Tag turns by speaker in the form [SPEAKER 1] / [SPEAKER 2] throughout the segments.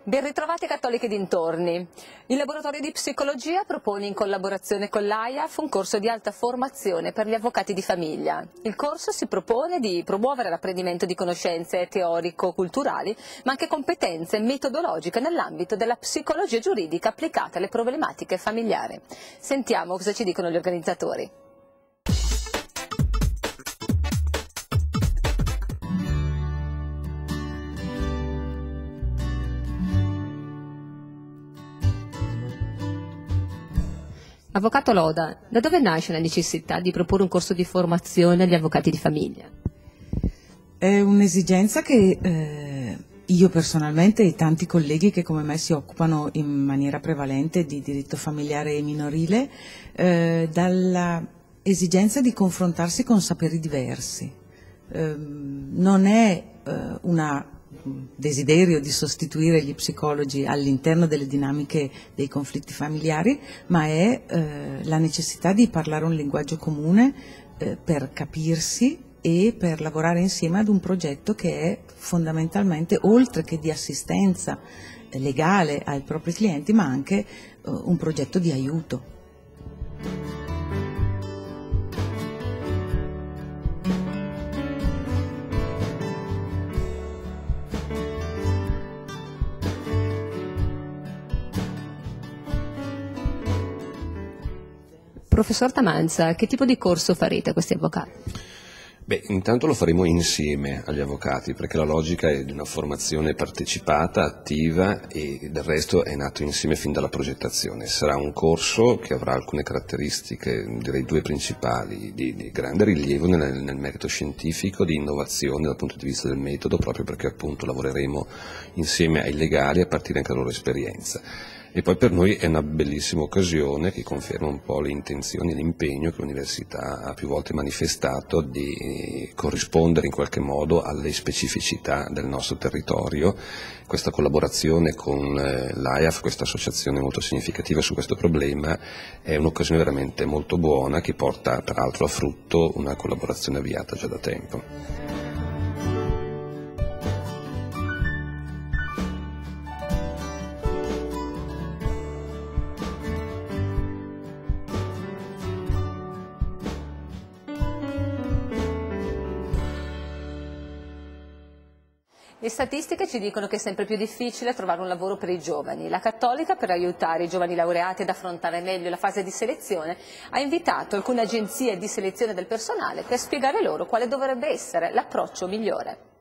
[SPEAKER 1] Ben ritrovati cattoliche dintorni. Il laboratorio di psicologia propone in collaborazione con l'AIAF un corso di alta formazione per gli avvocati di famiglia. Il corso si propone di promuovere l'apprendimento di conoscenze teorico-culturali, ma anche competenze metodologiche nell'ambito della psicologia giuridica applicata alle problematiche familiari. Sentiamo cosa ci dicono gli organizzatori. Avvocato Loda, da dove nasce la necessità di proporre un corso di formazione agli avvocati di famiglia?
[SPEAKER 2] È un'esigenza che io personalmente e tanti colleghi che come me si occupano in maniera prevalente di diritto familiare e minorile, dalla esigenza di confrontarsi con saperi diversi. Non è una desiderio di sostituire gli psicologi all'interno delle dinamiche dei conflitti familiari, ma è la necessità di parlare un linguaggio comune per capirsi e per lavorare insieme ad un progetto che è fondamentalmente, oltre che di assistenza legale ai propri clienti, ma anche un progetto di aiuto.
[SPEAKER 1] Professor Tamanza, che tipo di corso farete a questi avvocati?
[SPEAKER 3] Beh, intanto lo faremo insieme agli avvocati, perché la logica è di una formazione partecipata, attiva, e del resto è nato insieme fin dalla progettazione. Sarà un corso che avrà alcune caratteristiche, direi due principali, di grande rilievo nel merito scientifico, di innovazione dal punto di vista del metodo, proprio perché appunto lavoreremo insieme ai legali a partire anche dalla loro esperienza. E poi per noi è una bellissima occasione che conferma un po' le intenzioni e l'impegno che l'Università ha più volte manifestato di corrispondere in qualche modo alle specificità del nostro territorio. Questa collaborazione con l'AIAF, questa associazione molto significativa su questo problema, è un'occasione veramente molto buona che porta peraltro a frutto una collaborazione avviata già da tempo.
[SPEAKER 1] Le statistiche ci dicono che è sempre più difficile trovare un lavoro per i giovani. La Cattolica, per aiutare i giovani laureati ad affrontare meglio la fase di selezione, ha invitato alcune agenzie di selezione del personale per spiegare loro quale dovrebbe essere l'approccio migliore.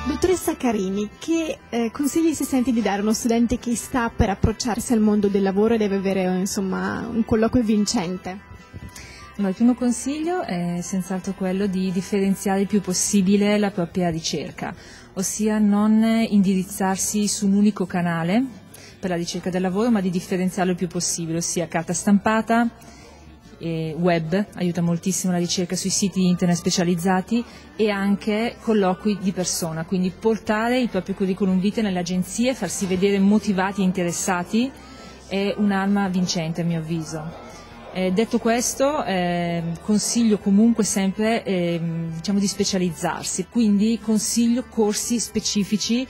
[SPEAKER 4] Dottoressa Carini, che consigli si sente di dare a uno studente che sta per approcciarsi al mondo del lavoro e deve avere insomma un colloquio vincente?
[SPEAKER 5] Allora, il primo consiglio è senz'altro quello di differenziare il più possibile la propria ricerca, ossia non indirizzarsi su un unico canale per la ricerca del lavoro, ma di differenziarlo il più possibile, ossia carta stampata, web, aiuta moltissimo la ricerca sui siti internet specializzati, e anche colloqui di persona, quindi portare il proprio curriculum vitae nelle agenzie, farsi vedere motivati e interessati è un'arma vincente a mio avviso. Detto questo, consiglio comunque sempre diciamo di specializzarsi, quindi consiglio corsi specifici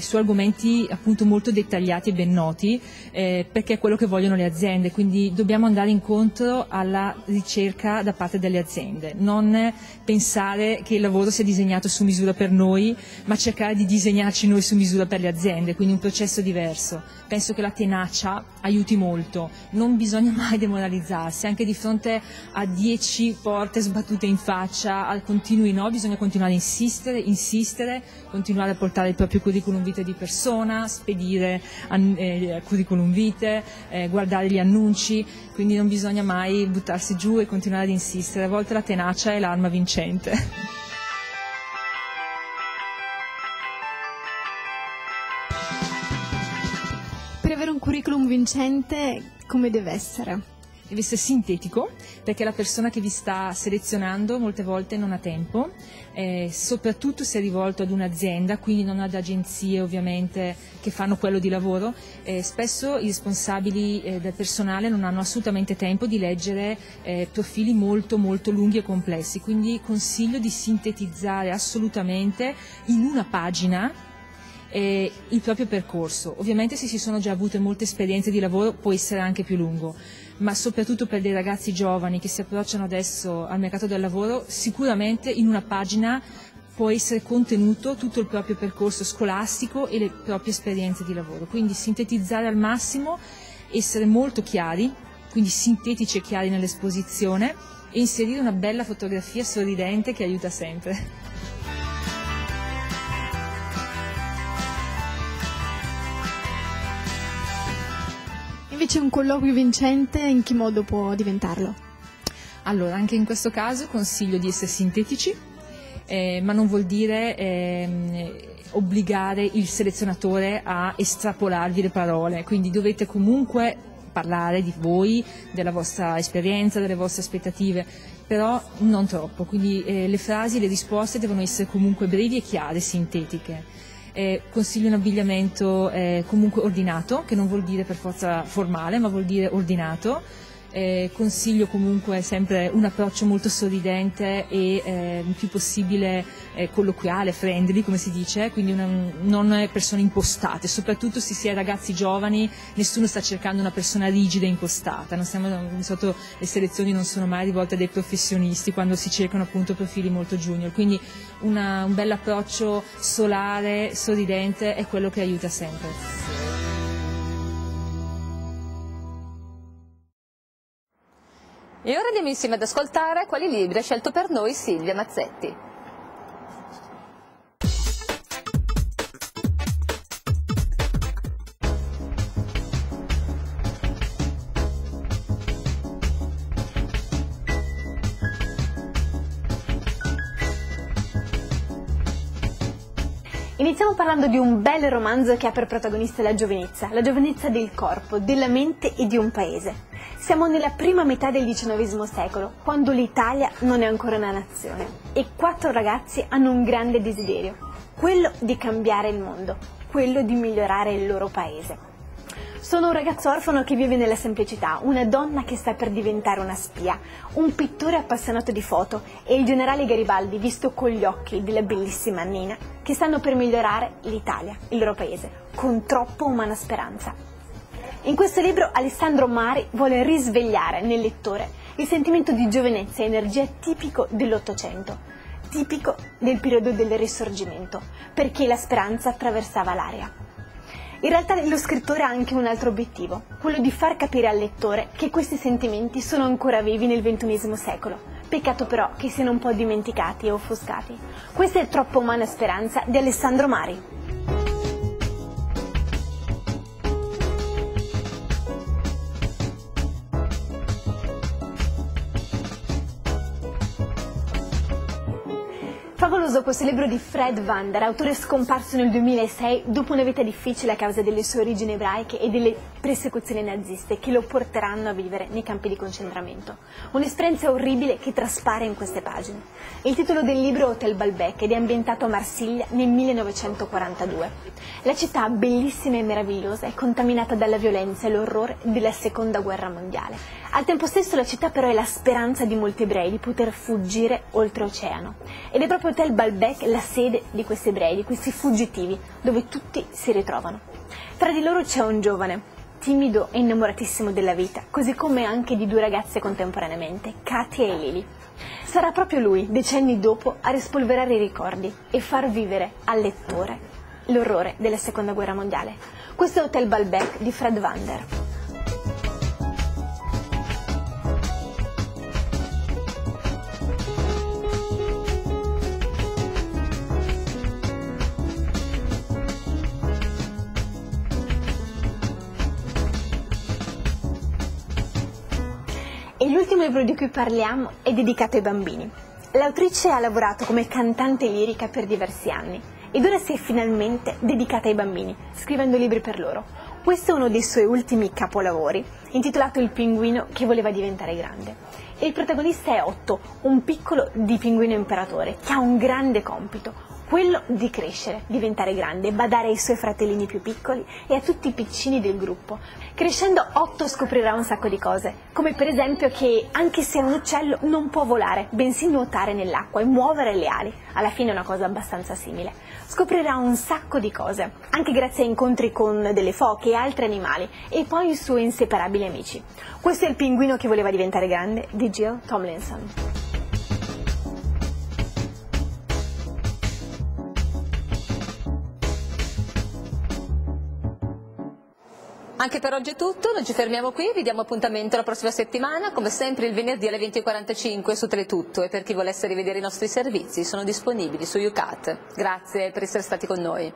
[SPEAKER 5] su argomenti appunto molto dettagliati e ben noti, perché è quello che vogliono le aziende, quindi dobbiamo andare incontro alla ricerca da parte delle aziende, non pensare che il lavoro sia disegnato su misura per noi, ma cercare di disegnarci noi su misura per le aziende, quindi un processo diverso. Penso che la tenacia aiuti molto, non bisogna mai demoralizzarsi, anche di fronte a 10 porte sbattute in faccia, al continui no, bisogna continuare a insistere, continuare a portare il proprio curriculum vitae di persona, spedire curriculum vitae, guardare gli annunci, quindi non bisogna mai buttarsi giù e continuare ad insistere, a volte la tenacia è l'arma vincente.
[SPEAKER 4] Per avere un curriculum vincente come deve essere?
[SPEAKER 5] deve essere sintetico, perché la persona che vi sta selezionando molte volte non ha tempo, soprattutto se è rivolto ad un'azienda, quindi non ad agenzie ovviamente che fanno quello di lavoro. Spesso i responsabili del personale non hanno assolutamente tempo di leggere profili molto lunghi e complessi, quindi consiglio di sintetizzare assolutamente in una pagina il proprio percorso. Ovviamente se si sono già avute molte esperienze di lavoro può essere anche più lungo, ma soprattutto per dei ragazzi giovani che si approcciano adesso al mercato del lavoro, sicuramente in una pagina può essere contenuto tutto il proprio percorso scolastico e le proprie esperienze di lavoro. Quindi sintetizzare al massimo, essere molto chiari, quindi sintetici e chiari nell'esposizione, e inserire una bella fotografia sorridente che aiuta sempre.
[SPEAKER 4] Invece un colloquio vincente in che modo può diventarlo?
[SPEAKER 5] Allora, anche in questo caso consiglio di essere sintetici, ma non vuol dire obbligare il selezionatore a estrapolarvi le parole, quindi dovete comunque parlare di voi, della vostra esperienza, delle vostre aspettative, però non troppo, quindi le frasi e le risposte devono essere comunque brevi e chiare, sintetiche. Consiglio un abbigliamento comunque ordinato, che non vuol dire per forza formale, ma vuol dire ordinato. Consiglio comunque sempre un approccio molto sorridente e il più possibile colloquiale, friendly come si dice, quindi non persone impostate, soprattutto se si è ragazzi giovani, nessuno sta cercando una persona rigida e impostata, di solito le selezioni non sono mai rivolte dai professionisti quando si cercano appunto profili molto junior, quindi un bel approccio solare, sorridente è quello che aiuta sempre.
[SPEAKER 1] E ora andiamo insieme ad ascoltare quali libri ha scelto per noi Silvia Mazzetti.
[SPEAKER 6] Iniziamo parlando di un bel romanzo che ha per protagonista la giovinezza del corpo, della mente e di un paese. Siamo nella prima metà del XIX secolo, quando l'Italia non è ancora una nazione, e 4 ragazzi hanno un grande desiderio, quello di cambiare il mondo, quello di migliorare il loro paese. Sono un ragazzo orfano che vive nella semplicità, una donna che sta per diventare una spia, un pittore appassionato di foto e il generale Garibaldi visto con gli occhi della bellissima Nina, che stanno per migliorare l'Italia, il loro paese, con troppo umana speranza. In questo libro Alessandro Mari vuole risvegliare nel lettore il sentimento di giovinezza e energia tipico dell'Ottocento, tipico del periodo del Risorgimento, perché la speranza attraversava l'aria. In realtà lo scrittore ha anche un altro obiettivo, quello di far capire al lettore che questi sentimenti sono ancora vivi nel XXI secolo. Peccato però che siano un po' dimenticati e offuscati. Questa è Troppo umana speranza di Alessandro Mari. Favoloso questo libro di Fred Vander, autore scomparso nel 2006 dopo una vita difficile a causa delle sue origini ebraiche e delle persecuzioni naziste che lo porteranno a vivere nei campi di concentramento. Un'esperienza orribile che traspare in queste pagine. Il titolo del libro è Hotel Balbec ed è ambientato a Marsiglia nel 1942. La città, bellissima e meravigliosa, è contaminata dalla violenza e l'orrore della Seconda Guerra Mondiale. Al tempo stesso la città però è la speranza di molti ebrei di poter fuggire oltreoceano. Ed è proprio Hotel Balbec la sede di questi ebrei, di questi fuggitivi, dove tutti si ritrovano. Tra di loro c'è un giovane, timido e innamoratissimo della vita, così come anche di 2 ragazze contemporaneamente, Katia e Lili. Sarà proprio lui, decenni dopo, a rispolverare i ricordi e far vivere al lettore l'orrore della Seconda Guerra Mondiale. Questo è Hotel Balbec di Fred Vander. E l'ultimo libro di cui parliamo è dedicato ai bambini. L'autrice ha lavorato come cantante lirica per diversi anni ed ora si è finalmente dedicata ai bambini, scrivendo libri per loro. Questo è uno dei suoi ultimi capolavori, intitolato Il pinguino che voleva diventare grande. E il protagonista è Otto, un piccolo di pinguino imperatore, che ha un grande compito, quello di crescere, diventare grande, badare ai suoi fratellini più piccoli e a tutti i piccini del gruppo. Crescendo Otto scoprirà un sacco di cose, come per esempio che anche se è un uccello non può volare, bensì nuotare nell'acqua e muovere le ali. Alla fine è una cosa abbastanza simile. Scoprirà un sacco di cose, anche grazie a incontri con delle foche e altri animali, e poi i suoi inseparabili amici. Questo è Il pinguino che voleva diventare grande di Jill Tomlinson.
[SPEAKER 1] Anche per oggi è tutto, non ci fermiamo qui, vi diamo appuntamento la prossima settimana, come sempre il venerdì alle 20:45 su Teletutto, e per chi volesse rivedere i nostri servizi sono disponibili su YouCat. Grazie per essere stati con noi.